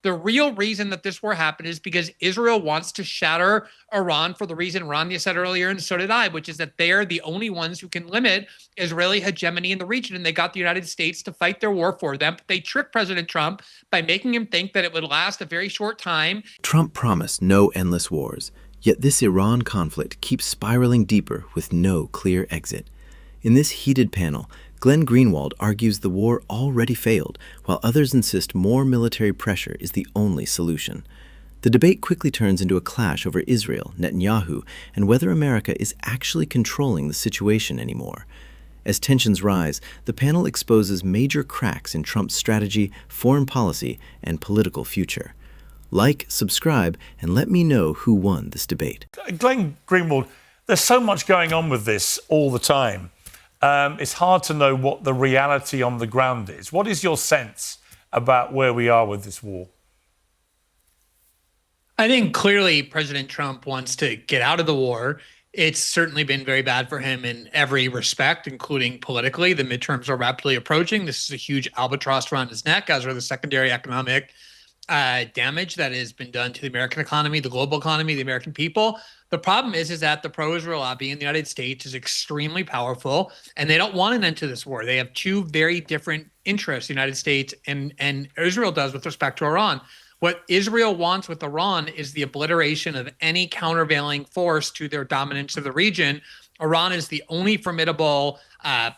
The real reason that this war happened is because Israel wants to shatter Iran for the reason Rania said earlier, and so did I, which is that they're the only ones who can limit Israeli hegemony in the region. And they got the United States to fight their war for them. But they tricked President Trump by making him think that it would last a very short time. Trump promised no endless wars, yet this Iran conflict keeps spiraling deeper with no clear exit. In this heated panel, Glenn Greenwald argues the war already failed, while others insist more military pressure is the only solution. The debate quickly turns into a clash over Israel, Netanyahu, and whether America is actually controlling the situation anymore. As tensions rise, the panel exposes major cracks in Trump's strategy, foreign policy, and political future. Like, subscribe, and let me know who won this debate. Glenn Greenwald, there's so much going on with this all the time. It's hard to know what the reality on the ground is. What is your sense about where we are with this war? I think clearly President Trump wants to get out of the war. It's certainly been very bad for him in every respect, including politically. The midterms are rapidly approaching. This is a huge albatross around his neck, as are the secondary economic damage that has been done to the American economy, the global economy, the American people. The problem is that the pro-Israel lobby in the United States is extremely powerful, and they don't want an end to this war. They have two very different interests, the United States and Israel does with respect to Iran. What Israel wants with Iran is the obliteration of any countervailing force to their dominance of the region. Iran is the only formidable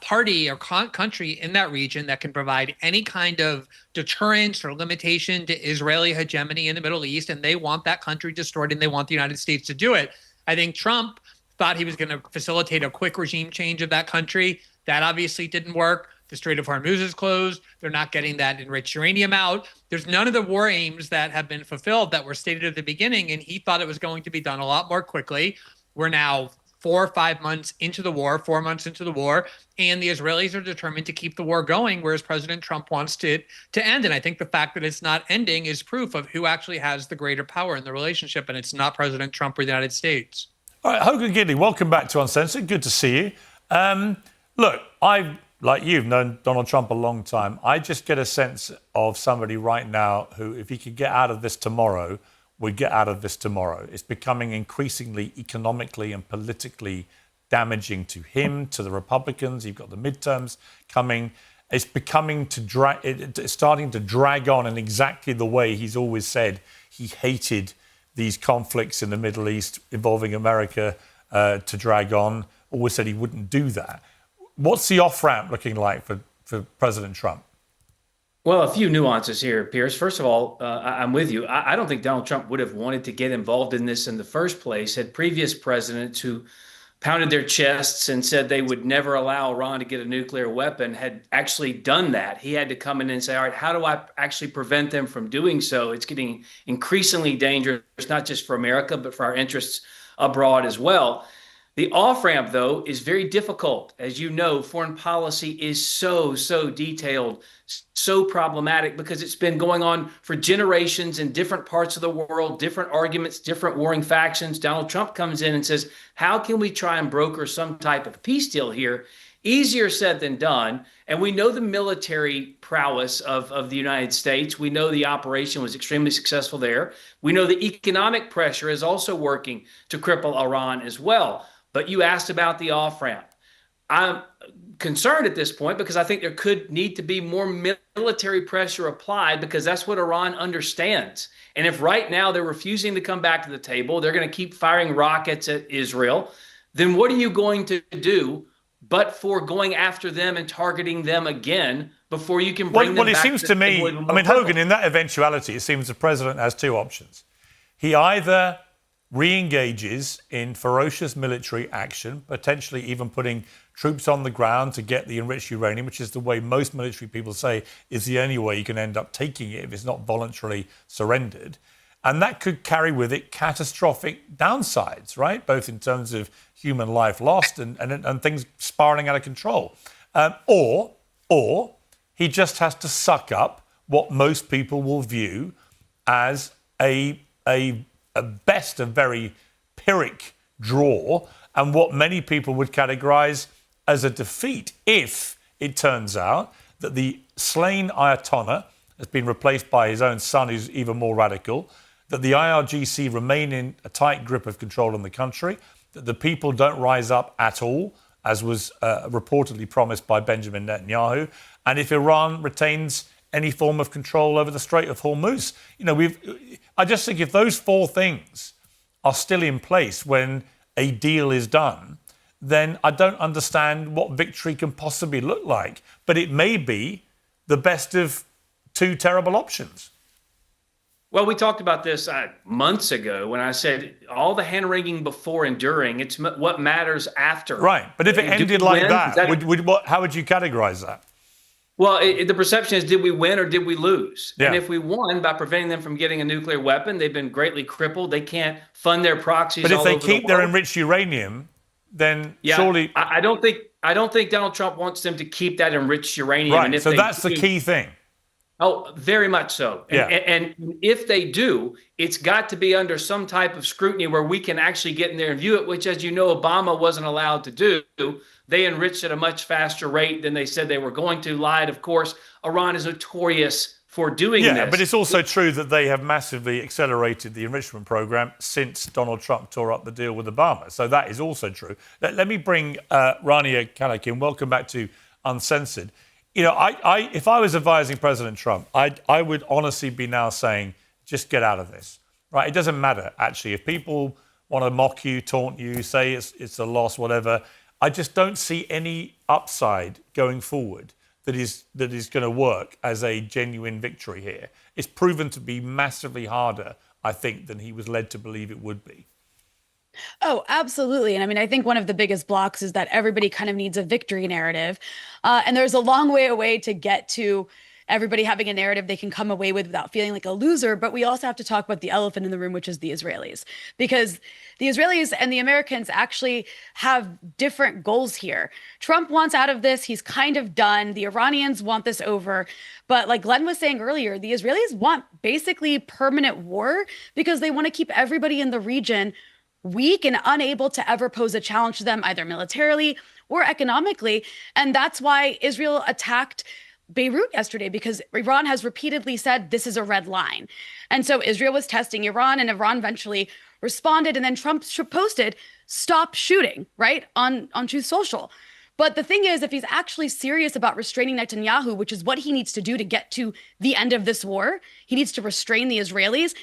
party or country in that region that can provide any kind of deterrence or limitation to Israeli hegemony in the Middle East, and they want that country destroyed, and they want the United States to do it. I think Trump thought he was going to facilitate a quick regime change of that country. That obviously didn't work. The Strait of Hormuz is closed. They're not getting that enriched uranium out. There's none of the war aims that have been fulfilled that were stated at the beginning, and he thought it was going to be done a lot more quickly. We're now 4 or 5 months into the war, 4 months into the war, and the Israelis are determined to keep the war going, whereas President Trump wants it to end. And I think the fact that it's not ending is proof of who actually has the greater power in the relationship, and it's not President Trump or the United States. All right, Hogan Gidley, welcome back to Uncensored. Good to see you. Look, I've, like you've known Donald Trump a long time. I just get a sense of somebody right now who, if he could get out of this tomorrow, would get out of this tomorrow. It's becoming increasingly economically and politically damaging to him, to the Republicans. You've got the midterms coming. It's becoming it's starting to drag on in exactly the way he's always said he hated these conflicts in the Middle East involving America to drag on. Always said he wouldn't do that. What's the off-ramp looking like for President Trump? Well, a few nuances here, Piers. First of all, I'm with you. I don't think Donald Trump would have wanted to get involved in this in the first place had previous presidents who pounded their chests and said they would never allow Iran to get a nuclear weapon had actually done that. He had to come in and say, all right, how do I actually prevent them from doing so? It's getting increasingly dangerous, not just for America, but for our interests abroad as well. The off-ramp, though, is very difficult. As you know, foreign policy is so detailed, so problematic because it's been going on for generations in different parts of the world, different arguments, different warring factions. Donald Trump comes in and says, how can we try and broker some type of peace deal here? Easier said than done. And we know the military prowess of the United States. We know the operation was extremely successful there. We know the economic pressure is also working to cripple Iran as well. But you asked about the off-ramp. I'm concerned at this point because I think there could need to be more military pressure applied because that's what Iran understands. And if right now they're refusing to come back to the table, they're going to keep firing rockets at Israel, then what are you going to do but for going after them and targeting them again before you can bring them back? Well, it seems to me, I mean, Hogan, in that eventuality, it seems the president has two options. He either re-engages in ferocious military action, potentially even putting troops on the ground to get the enriched uranium, which is the way most military people say is the only way you can end up taking it if it's not voluntarily surrendered. And that could carry with it catastrophic downsides, right? Both in terms of human life lost and things spiraling out of control. Or he just has to suck up what most people will view as a best a very Pyrrhic draw and what many people would categorize as a defeat if it turns out that the slain Ayatollah has been replaced by his own son, who's even more radical, that the IRGC remain in a tight grip of control in the country, that the people don't rise up at all, as was reportedly promised by Benjamin Netanyahu, and if Iran retains any form of control over the Strait of Hormuz. I just think if those four things are still in place when a deal is done, then I don't understand what victory can possibly look like. But it may be the best of two terrible options. Well, we talked about this months ago when I said all the hand-wringing before enduring, it's what matters after. Right. But if it ended like that, how would you categorize that? Well, the perception is, did we win or did we lose? Yeah. And if we won by preventing them from getting a nuclear weapon, they've been greatly crippled. They can't fund their proxies. But if they keep keep their enriched uranium, then surely... I don't think Donald Trump wants them to keep that enriched uranium. Right, And if so that's the key thing. Oh, very much so. And if they do, it's got to be under some type of scrutiny where we can actually get in there and view it, which, as you know, Obama wasn't allowed to do. They enriched at a much faster rate than they said they were going to. Lied, of course. Iran is notorious for doing this. Yeah, but it's also true that they have massively accelerated the enrichment program since Donald Trump tore up the deal with Obama. So that is also true. Let me bring Rania Khalek in. Welcome back to Uncensored. If I was advising President Trump, I would honestly be now saying, just get out of this, right? It doesn't matter, actually. If people want to mock you, taunt you, say it's a loss, whatever, I just don't see any upside going forward that is going to work as a genuine victory here. It's proven to be massively harder, I think, than he was led to believe it would be. Oh, absolutely. And I mean, I think one of the biggest blocks is that everybody kind of needs a victory narrative. And there's a long way away to get to everybody having a narrative they can come away with without feeling like a loser. But we also have to talk about the elephant in the room, which is the Israelis, because the Israelis and the Americans actually have different goals here. Trump wants out of this. He's kind of done. The Iranians want this over. But like Glenn was saying earlier, the Israelis want basically permanent war because they want to keep everybody in the region weak and unable to ever pose a challenge to them, either militarily or economically. And that's why Israel attacked Beirut yesterday, because Iran has repeatedly said this is a red line. And so Israel was testing Iran, and Iran eventually responded. And then Trump posted, stop shooting, right, on Truth Social. But the thing is, if he's actually serious about restraining Netanyahu, which is what he needs to do to get to the end of this war, he needs to restrain the Israelis.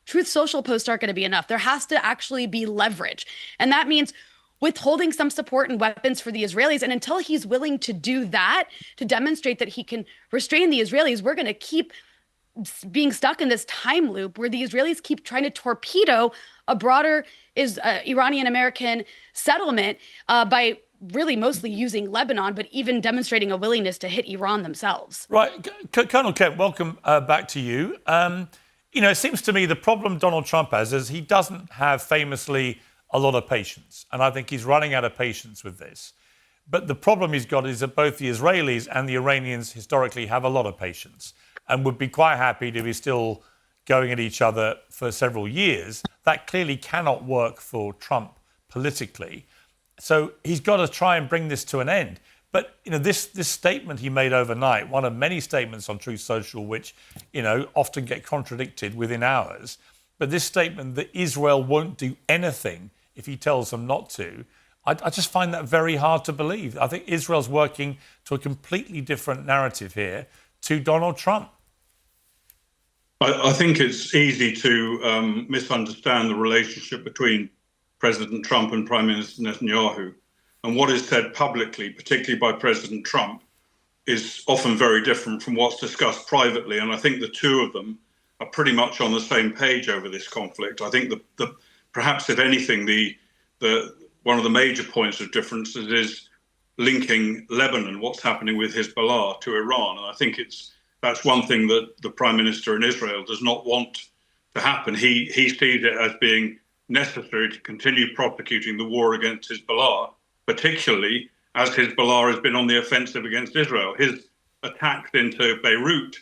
Truth Social posts aren't going to be enough. There has to actually be leverage. And that means withholding some support and weapons for the Israelis. And until he's willing to do that, to demonstrate that he can restrain the Israelis, we're going to keep being stuck in this time loop where the Israelis keep trying to torpedo a broader Iranian-American settlement by really mostly using Lebanon, but even demonstrating a willingness to hit Iran themselves. Right. Colonel Kemp, welcome back to you. It seems to me the problem Donald Trump has is he doesn't have famously a lot of patience. And I think he's running out of patience with this. But the problem he's got is that both the Israelis and the Iranians historically have a lot of patience and would be quite happy to be still going at each other for several years. That clearly cannot work for Trump politically. So he's got to try and bring this to an end. But, this statement he made overnight, one of many statements on Truth Social, which, often get contradicted within hours. But this statement that Israel won't do anything if he tells them not to, I just find that very hard to believe. I think Israel's working to a completely different narrative here to Donald Trump. I think it's easy to misunderstand the relationship between President Trump and Prime Minister Netanyahu. And what is said publicly, particularly by President Trump, is often very different from what's discussed privately. And I think the two of them are pretty much on the same page over this conflict. I think the perhaps, if anything, the one of the major points of difference is linking Lebanon, what's happening with Hezbollah, to Iran. And I think that's one thing that the Prime Minister in Israel does not want to happen. He sees it as being necessary to continue prosecuting the war against Hezbollah, particularly as Hezbollah has been on the offensive against Israel. His attacks into Beirut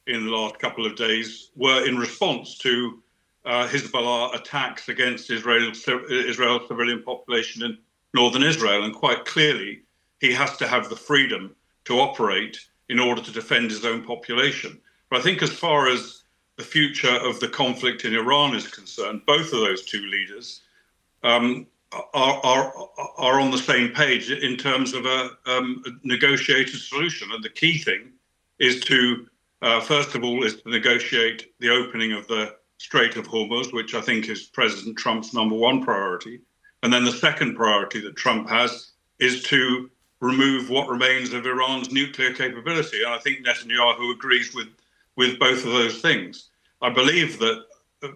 in the last couple of days were in response to Hezbollah attacks against Israel's civilian population in northern Israel. And quite clearly, he has to have the freedom to operate in order to defend his own population. But I think as far as the future of the conflict in Iran is concerned, both of those two leaders are on the same page in terms of a negotiated solution. And the key thing is to, first of all, is to negotiate the opening of the Strait of Hormuz, which I think is President Trump's number one priority. And then the second priority that Trump has is to remove what remains of Iran's nuclear capability. And I think Netanyahu agrees with both of those things. I believe that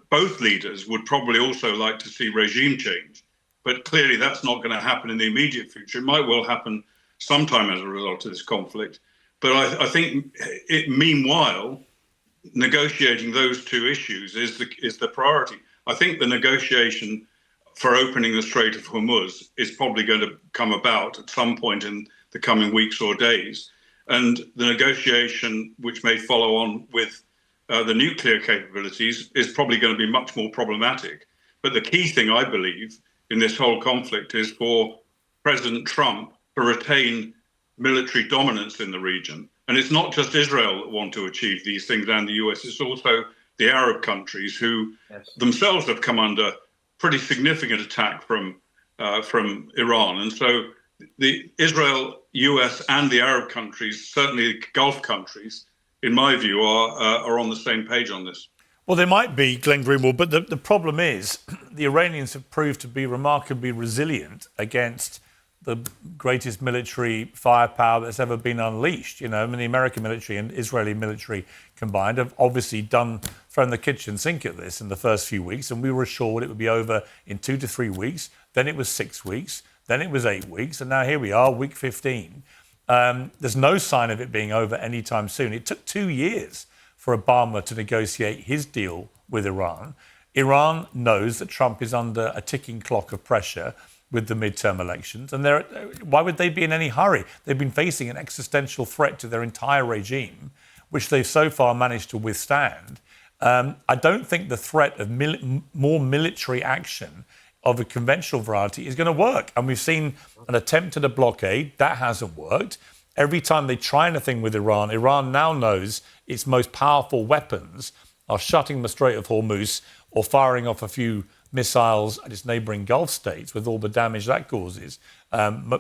both leaders would probably also like to see regime change, but clearly that's not going to happen in the immediate future. It might well happen sometime as a result of this conflict. But I think meanwhile, negotiating those two issues is the priority. I think the negotiation for opening the Strait of Hormuz is probably going to come about at some point in the coming weeks or days. And the negotiation, which may follow on with the nuclear capabilities, is probably going to be much more problematic. But the key thing, I believe, in this whole conflict is for President Trump to retain military dominance in the region. And it's not just Israel that want to achieve these things and the US, it's also the Arab countries who themselves have come under pretty significant attack from Iran. And so the Israel, US and the Arab countries, certainly the Gulf countries, in my view, are on the same page on this. Well, they might be, Glenn Greenwald, but the problem is the Iranians have proved to be remarkably resilient against the greatest military firepower that's ever been unleashed. You know, I mean, the American military and Israeli military combined have obviously thrown the kitchen sink at this in the first few weeks, and we were assured it would be over in 2 to 3 weeks. Then it was 6 weeks. Then it was 8 weeks. And now here we are, week 15. There's no sign of it being over anytime soon. It took 2 years for Obama to negotiate his deal with Iran. Iran knows that Trump is under a ticking clock of pressure with the midterm elections. And why would they be in any hurry? They've been facing an existential threat to their entire regime, which they've so far managed to withstand. I don't think the threat of more military action of a conventional variety is going to work. And we've seen an attempt at a blockade. That hasn't worked. Every time they try anything with Iran, Iran now knows its most powerful weapons are shutting the Strait of Hormuz or firing off a few missiles at its neighbouring Gulf states with all the damage that causes,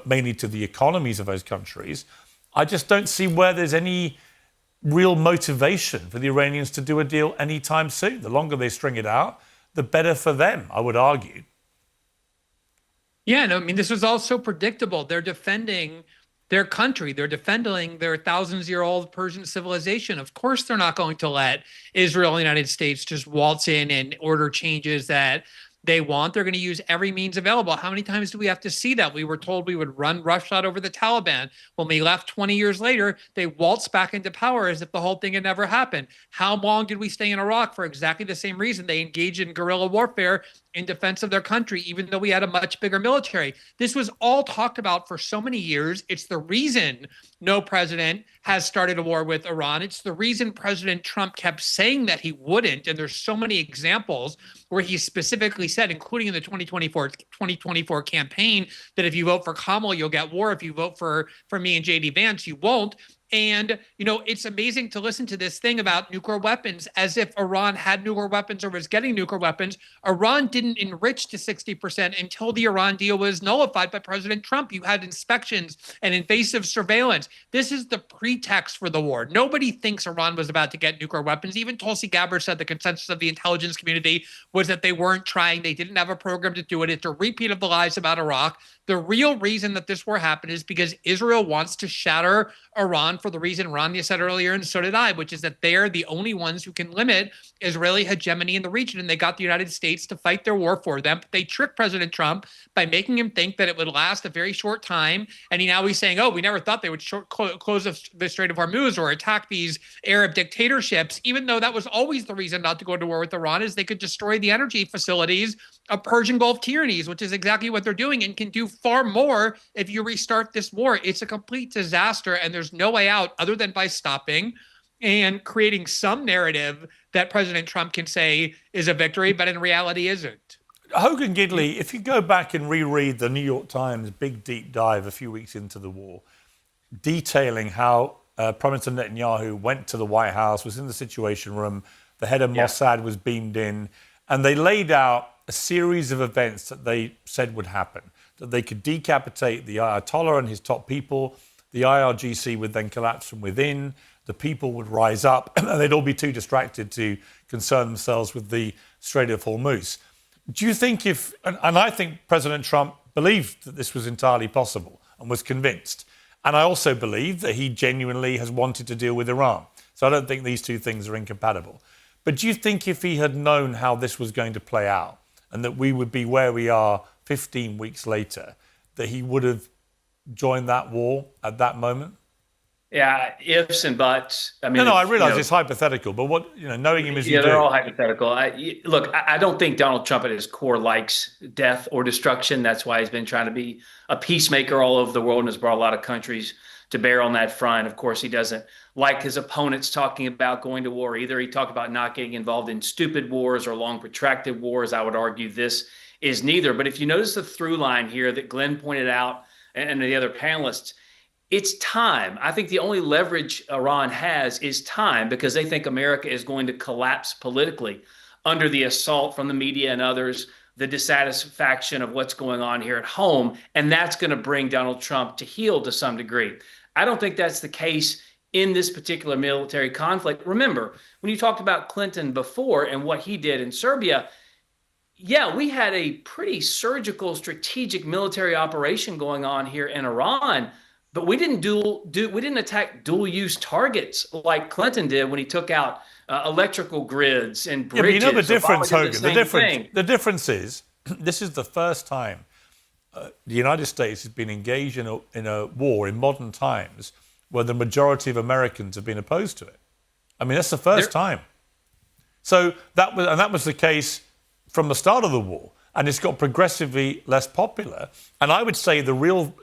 mainly to the economies of those countries. I just don't see where there's any real motivation for the Iranians to do a deal anytime soon. The longer they string it out, the better for them, I would argue. Yeah, no, I mean, this was all so predictable. They're defending their country. They're defending their thousands-year-old Persian civilization. Of course, they're not going to let Israel and the United States just waltz in and order changes that they want. They're going to use every means available. How many times do we have to see that? We were told we would run roughshod over the Taliban. When we left 20 years later, they waltzed back into power as if the whole thing had never happened. How long did we stay in Iraq? For exactly the same reason. They engaged in guerrilla warfare in defense of their country, even though we had a much bigger military. This was all talked about for so many years. It's the reason no president has started a war with Iran. It's the reason President Trump kept saying that he wouldn't. And there's so many examples where he specifically said, including in the 2024 campaign, that if you vote for Kamala, you'll get war. If you vote for me and JD Vance, you won't. And, you know, it's amazing to listen to this thing about nuclear weapons as if Iran had nuclear weapons or was getting nuclear weapons. Iran didn't enrich to 60% until the Iran deal was nullified by President Trump. You had inspections and invasive surveillance. This is the pretext for the war. Nobody thinks Iran was about to get nuclear weapons. Even Tulsi Gabbard said the consensus of the intelligence community was that they weren't trying. They didn't have a program to do it. It's a repeat of the lies about Iraq. The real reason that this war happened is because Israel wants to shatter Iran for the reason Rania said earlier, and so did I, which is that they're the only ones who can limit Israeli hegemony in the region. And they got the United States to fight their war for them. But they tricked President Trump by making him think that it would last a very short time. And he's saying, oh, we never thought they would close the Strait of Hormuz or attack these Arab dictatorships, even though that was always the reason not to go to war with Iran, is they could destroy the energy facilities of Persian Gulf tyrannies, which is exactly what they're doing, and can do far more if you restart this war. It's a complete disaster, and there's no way out other than by stopping and creating some narrative that President Trump can say is a victory, but in reality isn't. Hogan Gidley, if you go back and reread the New York Times big deep dive a few weeks into the war, detailing how Prime Minister Netanyahu went to the White House, was in the Situation Room, the head of Mossad was beamed in, and they laid out a series of events that they said would happen, that they could decapitate the Ayatollah and his top people, the IRGC would then collapse from within, the people would rise up, and they'd all be too distracted to concern themselves with the Strait of Hormuz. Do you think and I think President Trump believed that this was entirely possible and was convinced. And I also believe that he genuinely has wanted to deal with Iran. So I don't think these two things are incompatible. But do you think if he had known how this was going to play out and that we would be where we are 15 weeks later, that he would have joined that war at that moment? Yeah, ifs and buts. I mean, no, I realize it's hypothetical, but knowing him as you do. They're all hypothetical. Look, I don't think Donald Trump at his core likes death or destruction. That's why he's been trying to be a peacemaker all over the world and has brought a lot of countries to bear on that front. Of course, he doesn't like his opponents talking about going to war either. He talked about not getting involved in stupid wars or long protracted wars. I would argue this is neither. But if you notice the through line here that Glenn pointed out and the other panelists, it's time. I think the only leverage Iran has is time because they think America is going to collapse politically under the assault from the media and others, the dissatisfaction of what's going on here at home. And that's going to bring Donald Trump to heel to some degree. I don't think that's the case in this particular military conflict. Remember, when you talked about Clinton before and what he did in Serbia, yeah, we had a pretty surgical, strategic military operation going on here in Iran. But we didn't attack dual use targets like Clinton did when he took out electrical grids and bridges. Yeah, but you know the difference, Hogan. The difference is this is the first time the United States has been engaged in a war in modern times where the majority of Americans have been opposed to it. I mean, that's the first time. So that was the case from the start of the war. And it's got progressively less popular. And I would say the real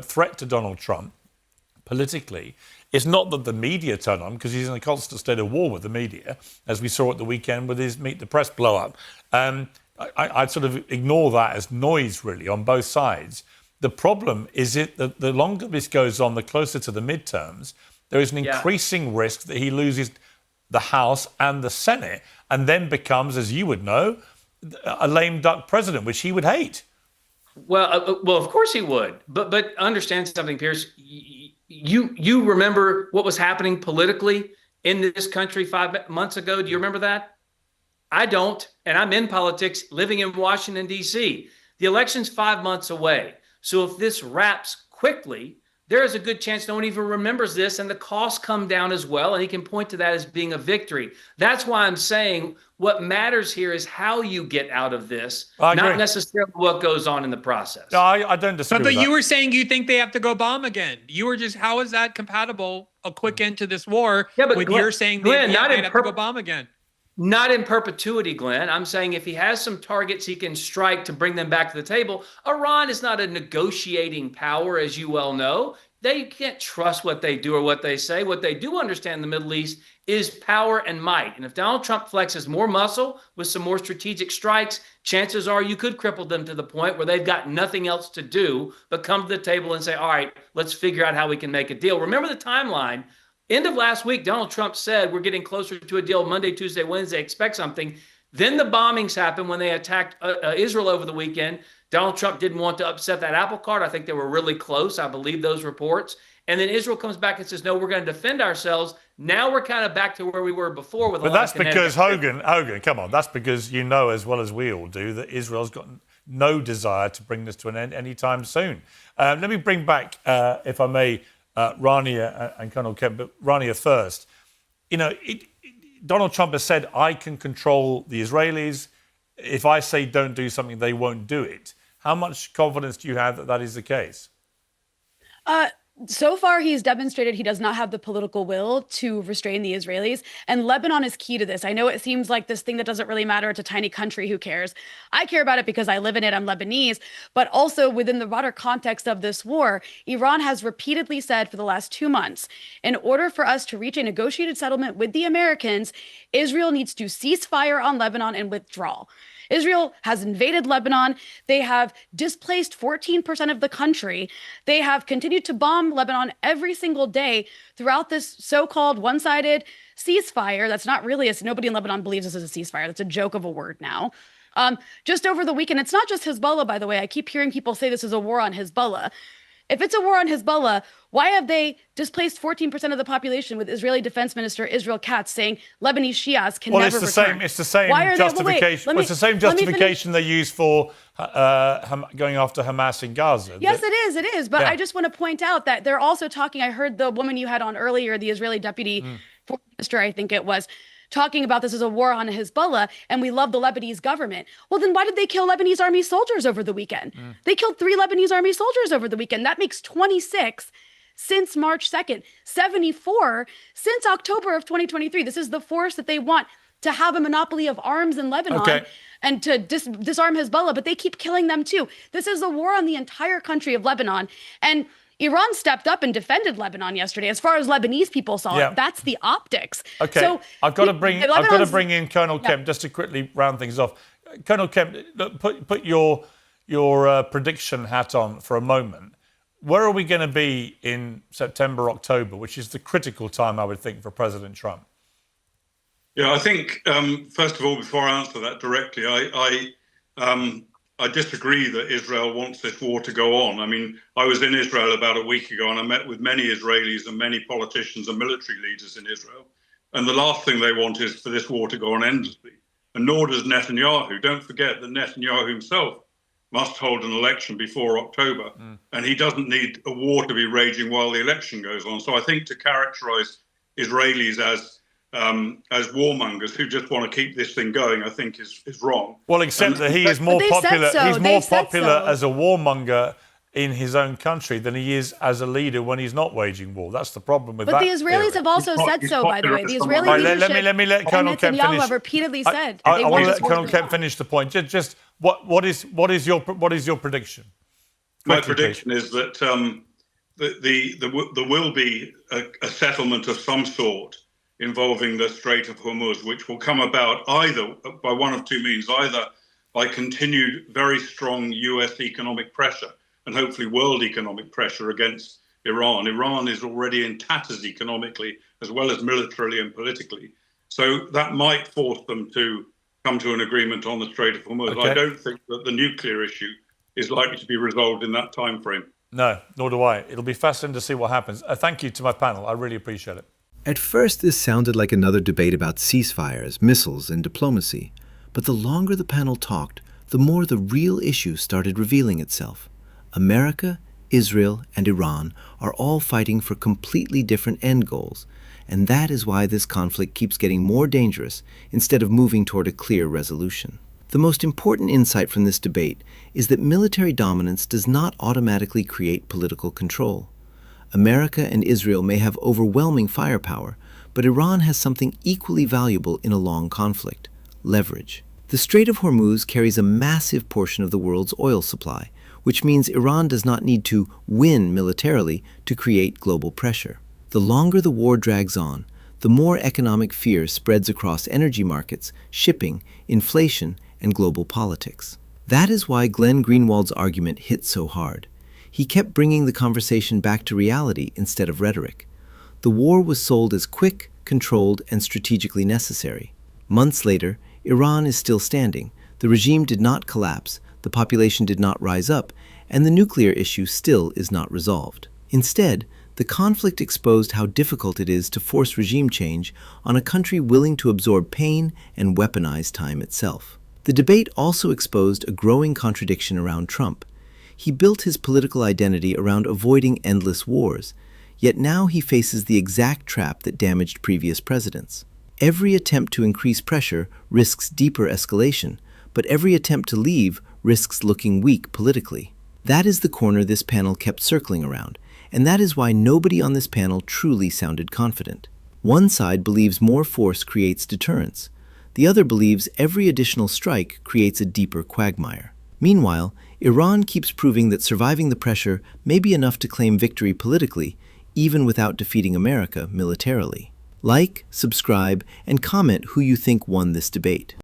threat to Donald Trump politically is not that the media turn on, because he's in a constant state of war with the media, as we saw at the weekend with his Meet the Press blow up. I'd sort of ignore that as noise, really, on both sides. The problem is that the longer this goes on, the closer to the midterms, there is an increasing risk that he loses the House and the Senate and then becomes, as you would know, a lame duck president, which he would hate. Well, of course he would. But understand something, Piers. You remember what was happening politically in this country 5 months ago? Do you remember that? I don't, and I'm in politics, living in Washington, D.C. The election's 5 months away. So if this wraps quickly, there is a good chance no one even remembers this, and the costs come down as well, and he can point to that as being a victory. That's why I'm saying what matters here is how you get out of this, not necessarily what goes on in the process. No, I don't disagree with that. But you were saying you think they have to go bomb again. You were just, how is that compatible, a quick end to this war, with you're saying they have to go bomb again? Not in perpetuity, Glenn. I'm saying if he has some targets he can strike to bring them back to the table. Iran is not a negotiating power, as you well know. They can't trust what they do or what they say. What they do understand in the Middle East is power and might. And if Donald Trump flexes more muscle with some more strategic strikes, chances are you could cripple them to the point where they've got nothing else to do but come to the table and say, all right, let's figure out how we can make a deal. Remember the timeline. End of last week, Donald Trump said we're getting closer to a deal Monday, Tuesday, Wednesday, expect something. Then the bombings happened when they attacked Israel over the weekend. Donald Trump didn't want to upset that apple cart. I think they were really close. I believe those reports. And then Israel comes back and says, no, we're going to defend ourselves. Now we're kind of back to where we were before. But that's because, Hogan, come on. That's because you know as well as we all do that Israel's got no desire to bring this to an end anytime soon. Let me bring back, if I may, Rania and Colonel Kemp, but Rania first. Donald Trump has said, I can control the Israelis. If I say don't do something, they won't do it. How much confidence do you have that that is the case? So far, he's demonstrated he does not have the political will to restrain the Israelis. And Lebanon is key to this. I know it seems like this thing that doesn't really matter. It's a tiny country. Who cares? I care about it because I live in it. I'm Lebanese. But also within the broader context of this war, Iran has repeatedly said for the last 2 months, in order for us to reach a negotiated settlement with the Americans, Israel needs to cease fire on Lebanon and withdraw. Israel has invaded Lebanon. They have displaced 14% of the country. They have continued to bomb Lebanon every single day throughout this so-called one-sided ceasefire. That's not really nobody in Lebanon believes this is a ceasefire. That's a joke of a word now. Just over the weekend, it's not just Hezbollah, by the way. I keep hearing people say this is a war on Hezbollah. If it's a war on Hezbollah, why have they displaced 14% of the population, with Israeli Defense Minister Israel Katz saying Lebanese Shias can never return? It's the same Why are justification. It's the same justification they use for going after Hamas in Gaza. Yes, it is. But I just want to point out that they're also talking. I heard the woman you had on earlier, the Israeli deputy foreign minister, I think it was, talking about this as a war on Hezbollah, and we love the Lebanese government. Well, then why did they kill Lebanese army soldiers over the weekend? They killed 3 Lebanese army soldiers over the weekend. That makes 26 since March 2nd, 74 since October of 2023. This is the force that they want to have a monopoly of arms in Lebanon and to disarm Hezbollah, but they keep killing them too. This is a war on the entire country of Lebanon. And Iran stepped up and defended Lebanon yesterday. As far as Lebanese people saw it, that's the optics. Okay, so I've got to bring in Colonel Kemp just to quickly round things off. Colonel Kemp, look, put your prediction hat on for a moment. Where are we going to be in September, October, which is the critical time, I would think, for President Trump? Yeah, I think first of all, before I answer that directly, I disagree that Israel wants this war to go on. I mean, I was in Israel about a week ago, and I met with many Israelis and many politicians and military leaders in Israel. And the last thing they want is for this war to go on endlessly. And nor does Netanyahu. Don't forget that Netanyahu himself must hold an election before October. And he doesn't need a war to be raging while the election goes on. So I think to characterize Israelis as warmongers who just want to keep this thing going, I think is wrong. Well, except that he is more popular. He's more popular as a warmonger in his own country than he is as a leader when he's not waging war. That's the problem with that. But the Israelis have also said so, by the way. The Israeli leadership let me let Colonel Kemp finish. have repeatedly said. I want to let Colonel Kemp finish the point. Just what is your prediction? My prediction is that there will be a settlement of some sort involving the Strait of Hormuz, which will come about either by one of two means, either by continued very strong US economic pressure and hopefully world economic pressure against Iran. Iran is already in tatters economically as well as militarily and politically. So that might force them to come to an agreement on the Strait of Hormuz. I don't think that the nuclear issue is likely to be resolved in that time frame. No, nor do I. It'll be fascinating to see what happens. Thank you to my panel. I really appreciate it. At first, this sounded like another debate about ceasefires, missiles, and diplomacy. But the longer the panel talked, the more the real issue started revealing itself. America, Israel, and Iran are all fighting for completely different end goals, and that is why this conflict keeps getting more dangerous instead of moving toward a clear resolution. The most important insight from this debate is that military dominance does not automatically create political control. America and Israel may have overwhelming firepower, but Iran has something equally valuable in a long conflict: leverage. The Strait of Hormuz carries a massive portion of the world's oil supply, which means Iran does not need to win militarily to create global pressure. The longer the war drags on, the more economic fear spreads across energy markets, shipping, inflation, and global politics. That is why Glenn Greenwald's argument hit so hard. He kept bringing the conversation back to reality instead of rhetoric. The war was sold as quick, controlled, and strategically necessary. Months later, Iran is still standing. The regime did not collapse, the population did not rise up, and the nuclear issue still is not resolved. Instead, the conflict exposed how difficult it is to force regime change on a country willing to absorb pain and weaponize time itself. The debate also exposed a growing contradiction around Trump. He built his political identity around avoiding endless wars, yet now he faces the exact trap that damaged previous presidents. Every attempt to increase pressure risks deeper escalation, but every attempt to leave risks looking weak politically. That is the corner this panel kept circling around, and that is why nobody on this panel truly sounded confident. One side believes more force creates deterrence. The other believes every additional strike creates a deeper quagmire. Meanwhile, Iran keeps proving that surviving the pressure may be enough to claim victory politically, even without defeating America militarily. Like, subscribe, and comment who you think won this debate.